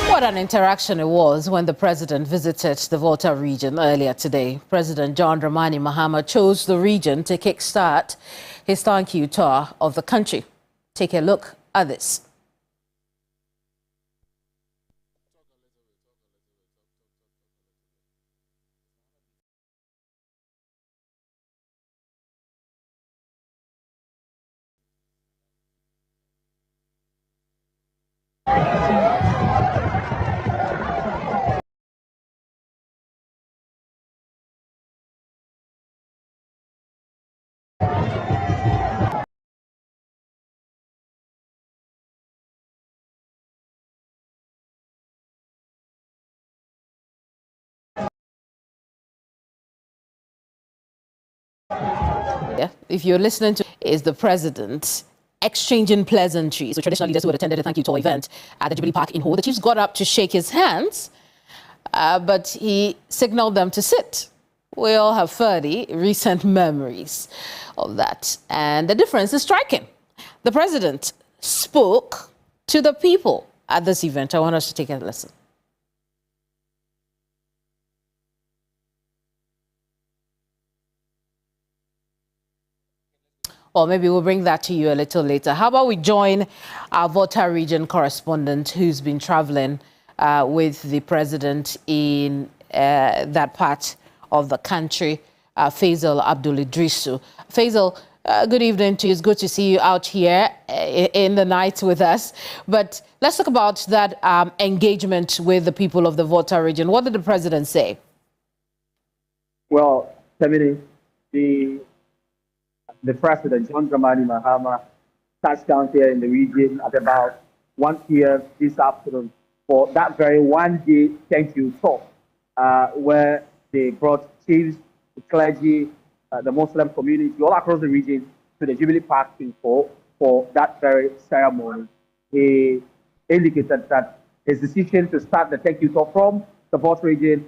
What an interaction it was when the president visited the Volta region earlier today. President John Dramani Mahama chose the region to kickstart his thank you tour of the country. Take a look at this. Yeah, if you're listening to is the president exchanging pleasantries with traditional leaders who had attended a thank you tour event at the Jubilee Park in Ho. The chiefs got up to shake his hands, but he signaled them to sit. We all have fairly recent memories of that, and the difference is striking. The president spoke to the people at this event. I want us to take a listen. Well, maybe we'll bring that to you a little later. How about we join our Volta region correspondent who's been traveling with the president in that part of the country, Faisal Abdul Idrisu. Faisal, good evening to you. It's good to see you out here in the night with us. But let's talk about that engagement with the people of the Volta region. What did the president say? Well, Tamini, the president, John Dramani Mahama, touched down here in the region at about 1 p.m. this afternoon for that very one-day thank you talk, where they brought chiefs, the clergy, the Muslim community all across the region to the Jubilee Park in Ho for that very ceremony. He indicated that his decision to start the thank you talk from the Volta region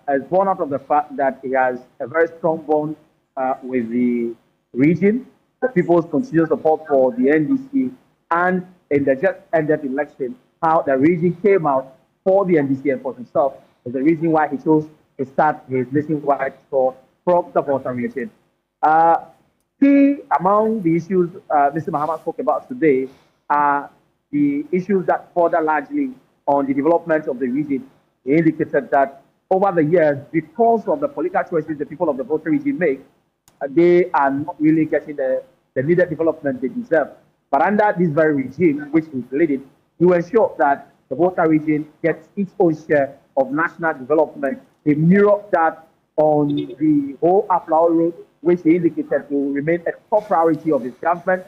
is born out of the fact that he has a very strong bond with the region, the people's continued support for the NDC, and in the just ended election, how the region came out for the NDC and for himself is the reason why he chose to start his nationwide tour from the Volta region. Key among the issues Mr. Mahama spoke about today are the issues that further largely on the development of the region. He indicated that over the years, because of the political choices the people of the Volta region make, they are not really getting the needed development they deserve. But under this very regime, which is leading, he will ensure that the Volta region gets its own share of national development. They mirror that on the whole Aflao road, which he indicated to remain a top priority of his government.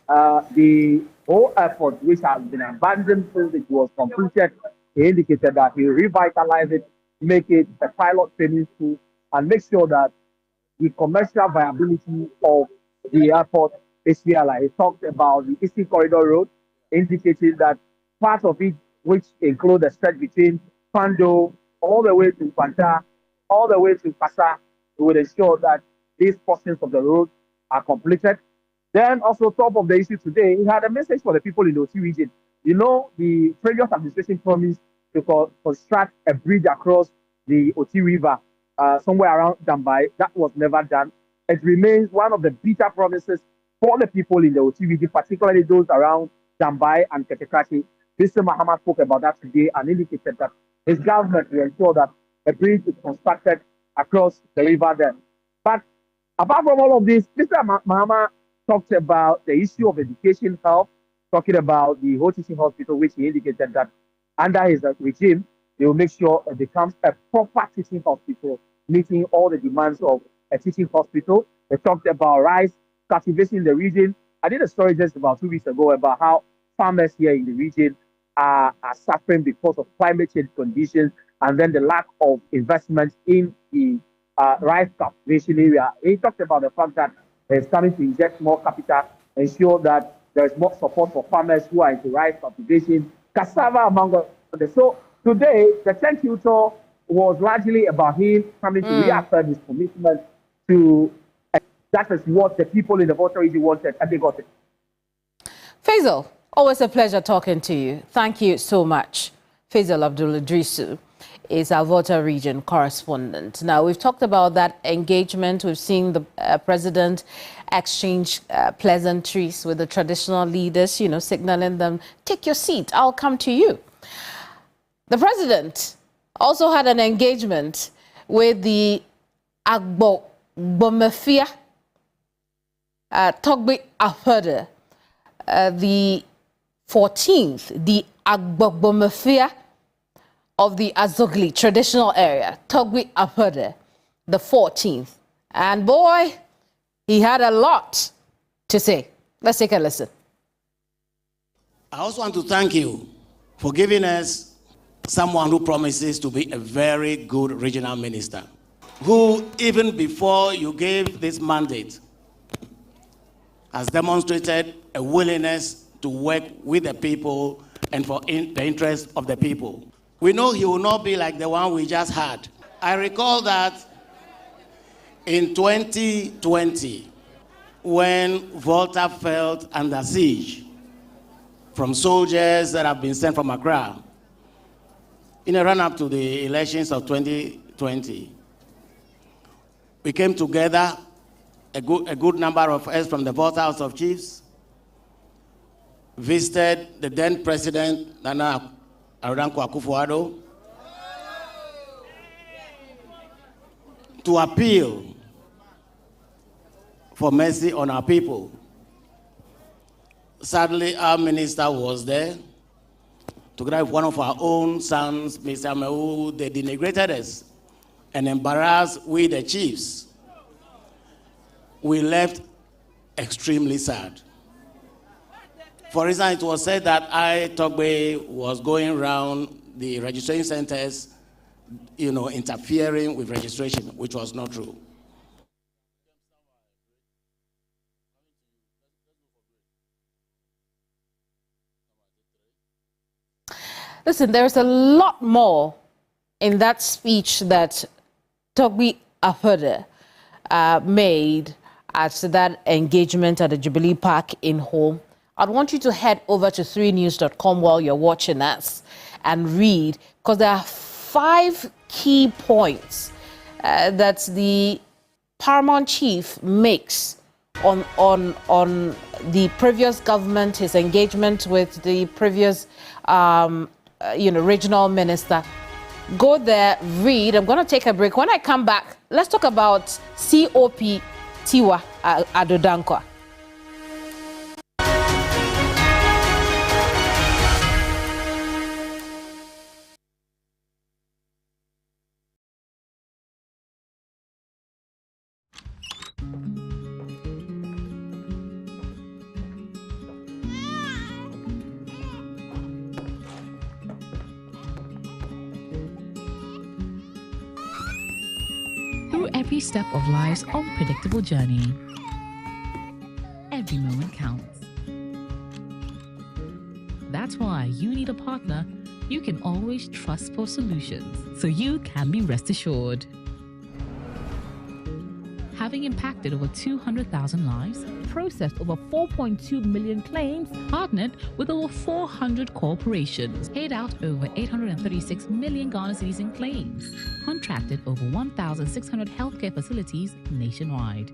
The whole effort, which has been abandoned since it was completed, he indicated that he will revitalize it, make it a pilot training school, and make sure that the commercial viability of the airport is realized. He talked about the Eastern Corridor Road, indicating that part of it, which includes the stretch between Pando all the way to Fanta, all the way to Pasa, will ensure that these portions of the road are completed. Then also top of the issue today, he had a message for the people in the OT region. You know, the previous administration promised to construct a bridge across the Oti River somewhere around Dambai. That was never done. It remains one of the bitter promises for the people in the Oti region, particularly those around Dambai and Ketekrachi. Mr. Mahama spoke about that today and indicated that his government will ensure that a bridge is constructed across the river there. But apart from all of this, Mr. Mahama talked about the issue of education, health, talking about the whole teaching hospital, which he indicated that under his regime, they will make sure it becomes a proper teaching hospital, meeting all the demands of a teaching hospital. They talked about rice cultivation in the region. I did a story just about 2 weeks ago about how farmers here in the region are suffering because of climate change conditions and then the lack of investment in the rice cultivation area. He talked about the fact that it's coming to inject more capital, ensure that there is more support for farmers who are into rice cultivation, cassava among others. So today, the thank you tour was largely about him coming to reaffirm his commitment to that is what the people in the Volta region wanted, and they got it. Faisal, always a pleasure talking to you. Thank you so much. Faisal Abdul-Idrisu is our Volta region correspondent. Now, we've talked about that engagement. We've seen the president exchange pleasantries with the traditional leaders, you know, signaling them, take your seat, I'll come to you. The president also had an engagement with the Ablekuma Togbe Afede, the 14th, the Ablekuma of the Azogli traditional area, Togbe Afede, the 14th. And boy, he had a lot to say. Let's take a listen. I also want to thank you for giving us someone who promises to be a very good regional minister, who even before you gave this mandate has demonstrated a willingness to work with the people and for the interest of the people. We know he will not be like the one we just had. I recall that in 2020, when Volta felt under siege from soldiers that have been sent from Accra, in a run-up to the elections of 2020, we came together, a good number of us from the Volta House of Chiefs, visited the then President, Nana Aranko Akufo-Addo, to appeal for mercy on our people. Sadly, our minister was there, together with one of our own sons, Mr. Mehu. They denigrated us and embarrassed we, the chiefs. We left extremely sad. For instance, it was said that Togbe was going around the registration centers, you know, interfering with registration, which was not true. Listen, there's a lot more in that speech that Togbe Afede made at that engagement at the Jubilee Park in Home. I'd want you to head over to 3news.com while you're watching us and read, because there are 5 key points that the paramount chief makes on the previous government, his engagement with the previous regional minister. Go there, read. I'm going to take a break. When I come back, let's talk about COP Tiwa Adodankwa. every step of life's unpredictable journey, every moment counts. That's why you need a partner you can always trust for solutions, so you can be rest assured. Having impacted over 200,000 lives, processed over 4.2 million claims, partnered with over 400 corporations, paid out over 836 million Ghana cedis in claims, contracted over 1,600 healthcare facilities nationwide,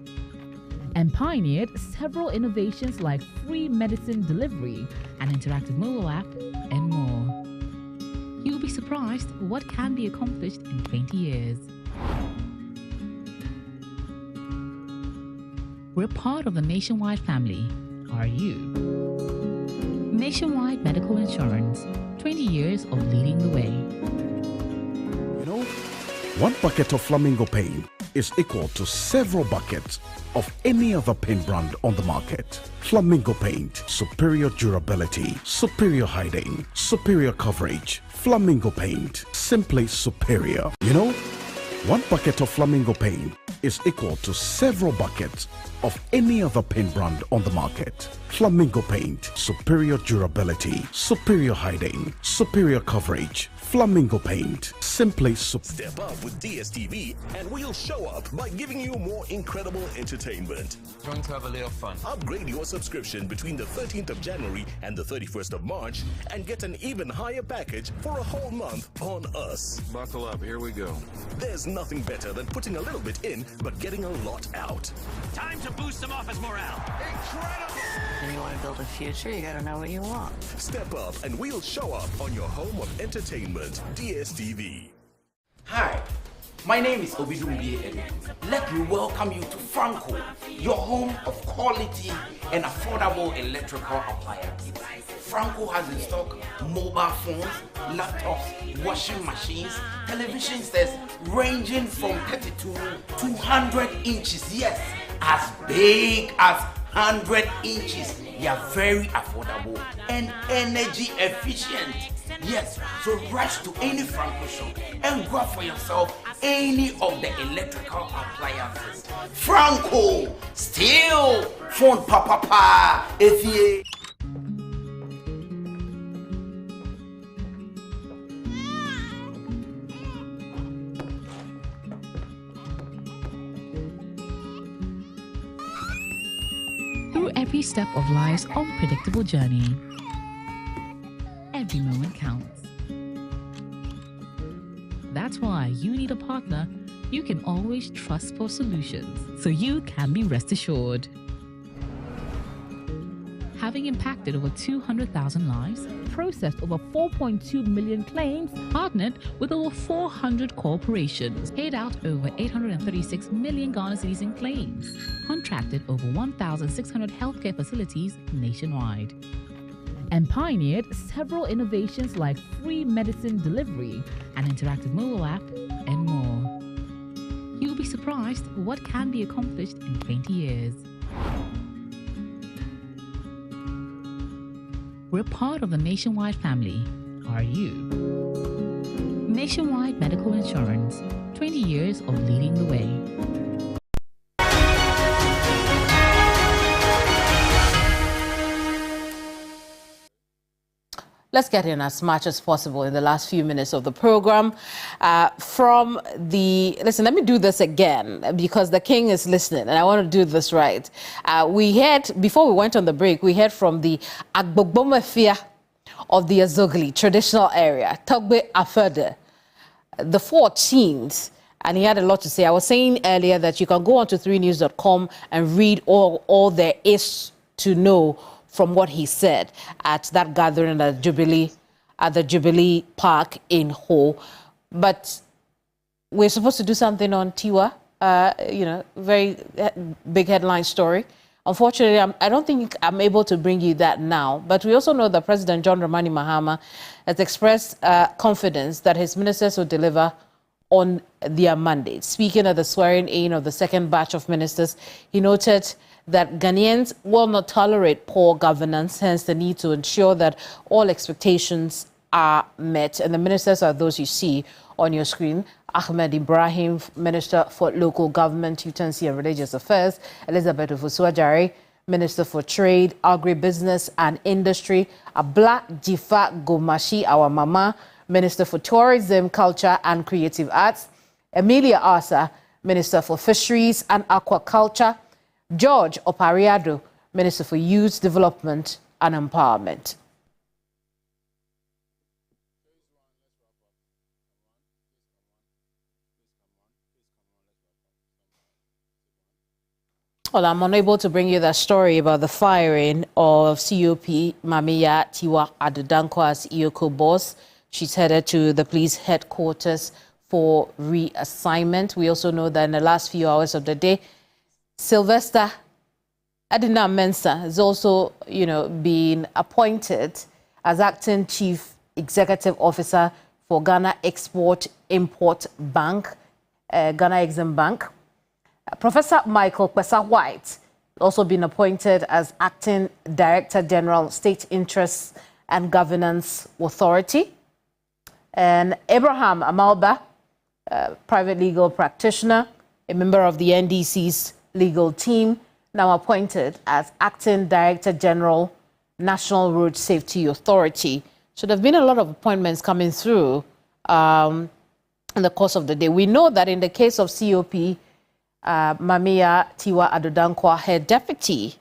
and pioneered several innovations like free medicine delivery, an interactive mobile app, and more. You'll be surprised what can be accomplished in 20 years. We're part of the Nationwide family. Are you? Nationwide Medical Insurance, 20 years of leading the way. You know, one bucket of Flamingo paint is equal to several buckets of any other paint brand on the market. Flamingo paint, superior durability, superior hiding, superior coverage. Flamingo paint, simply superior. You know, one bucket of Flamingo paint is equal to several buckets of any other paint brand on the market. Flamingo paint, superior durability, superior hiding, superior coverage. Flamingo paint, simply Step up with DSTV and we'll show up by giving you more incredible entertainment. Going to have a little fun. Upgrade your subscription between the 13th of January and the 31st of March and get an even higher package for a whole month on us. Buckle up, here we go. There's nothing better than putting a little bit in but getting a lot out. Time to boost some office morale. Incredible! If you want to build a future, you gotta know what you want. Step up and we'll show up on your home of entertainment, DSTV. Hi, my name is Obidumbi Edu. Let me welcome you to Franco, your home of quality and affordable electrical appliances. Franco has in stock mobile phones, laptops, washing machines, television sets ranging from 32 to 100 inches. Yes, as big as 100 inches. They are very affordable and energy efficient. Yes, so rush to any Franco shop and grab for yourself any of the electrical appliances. Franco, still phone papa if you. Through every step of life's unpredictable journey, every moment counts. That's why you need a partner you can always trust for solutions, so you can be rest assured. Having impacted over 200,000 lives, processed over 4.2 million claims, partnered with over 400 corporations, paid out over 836 million Ghana cedis in claims, contracted over 1,600 healthcare facilities nationwide, and pioneered several innovations like free medicine delivery, an interactive mobile app, and more. You'll be surprised what can be accomplished in 20 years. We're part of the Nationwide family. Are you? Nationwide Medical Insurance, 20 years of leading the way. Let's get in as much as possible in the last few minutes of the program. Listen, let me do this again because the king is listening and I want to do this right. Before we went on the break, we heard from the Agbogbo of the Azogli traditional area, Togbe Afede, the 14th, and he had a lot to say. I was saying earlier that you can go on to 3news.com and read all there is to know from what he said at that gathering at the Jubilee Park in Ho. But we're supposed to do something on Tiwa, very big headline story. Unfortunately, I don't think I'm able to bring you that now. But we also know that President John Dramani Mahama has expressed confidence that his ministers will deliver on their mandate. Speaking at the swearing-in of the second batch of ministers, he noted that Ghanaians will not tolerate poor governance, hence the need to ensure that all expectations are met. And the ministers are those you see on your screen. Ahmed Ibrahim, Minister for Local Government, Utensil and Religious Affairs, Elizabeth Ofosu-Adjare, Minister for Trade, Agribusiness and Industry, Abla Jifa Gomashi, our mama, Minister for Tourism, Culture and Creative Arts, Emilia Asa, Minister for Fisheries and Aquaculture, George Opariado, Minister for Youth Development and Empowerment. Well, I'm unable to bring you that story about the firing of COP Mamiya Tiwa Adudankwa's EOCO boss. She's headed to the police headquarters for reassignment. We also know that in the last few hours of the day, Sylvester Adina Mensah has also, been appointed as acting chief executive officer for Ghana Export-Import Bank, Ghana Exim Bank. Professor Michael Kwesa-White also been appointed as acting Director General, State Interests and Governance Authority. And Abraham Amalba, private legal practitioner, a member of the NDC's legal team, now appointed as acting Director General, National Road Safety Authority. So there have been a lot of appointments coming through in the course of the day. We know that in the case of COP, Mamiya Tiwa Adudankwa, her deputy,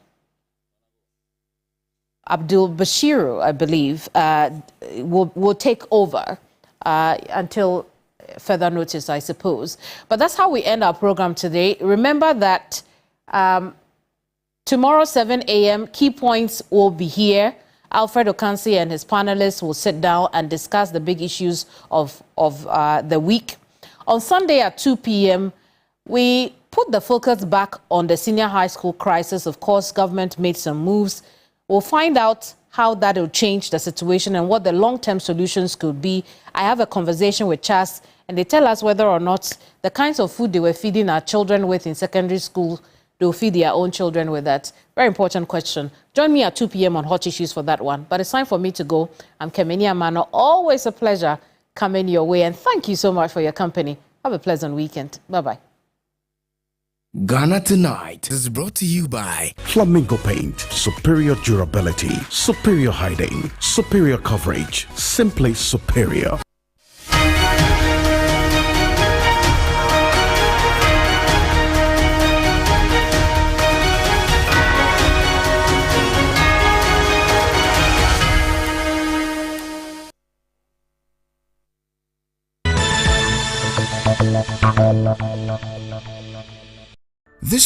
Abdul Bashiru, I believe, will take over until further notice, I suppose. But that's how we end our program today. Remember that tomorrow, 7 a.m., Key Points will be here. Alfred Okansi and his panelists will sit down and discuss the big issues of the week. On Sunday at 2 p.m., we put the focus back on the senior high school crisis. Of course, government made some moves. We'll find out how that will change the situation and what the long-term solutions could be. I have a conversation with Chas, and they tell us whether or not the kinds of food they were feeding our children with in secondary school, they'll feed their own children with that. Very important question. Join me at 2 p.m. on Hot Issues for that one. But it's time for me to go. I'm Kemeni Amano. Always a pleasure coming your way. And thank you so much for your company. Have a pleasant weekend. Bye-bye. Ghana Tonight is brought to you by Flamingo Paint. Superior durability, superior hiding, superior coverage, simply superior. This